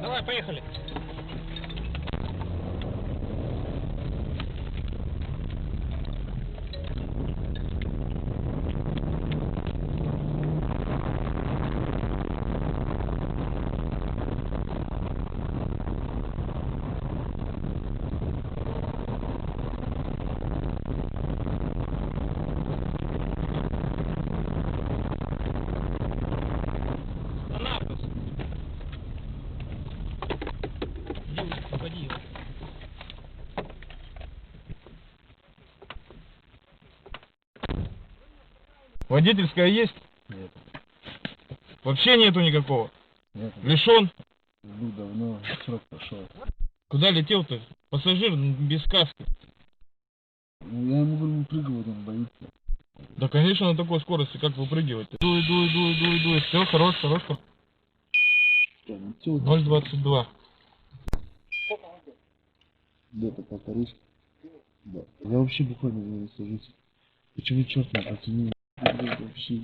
Давай, поехали. Водительская есть? Нет. Вообще нету никакого? Нет. Лишен? Ну, давно, срок пошел. Куда летел-то? Пассажир без каски. Ну, я ему говорю, выпрыгивать, он боится. Да, конечно, на такой скорости, как выпрыгивать? Дуй. Все, хорош. 0,22. Где-то полторушка. Да. Я вообще буквально не сажусь. Почему черт не протянул? Вообще.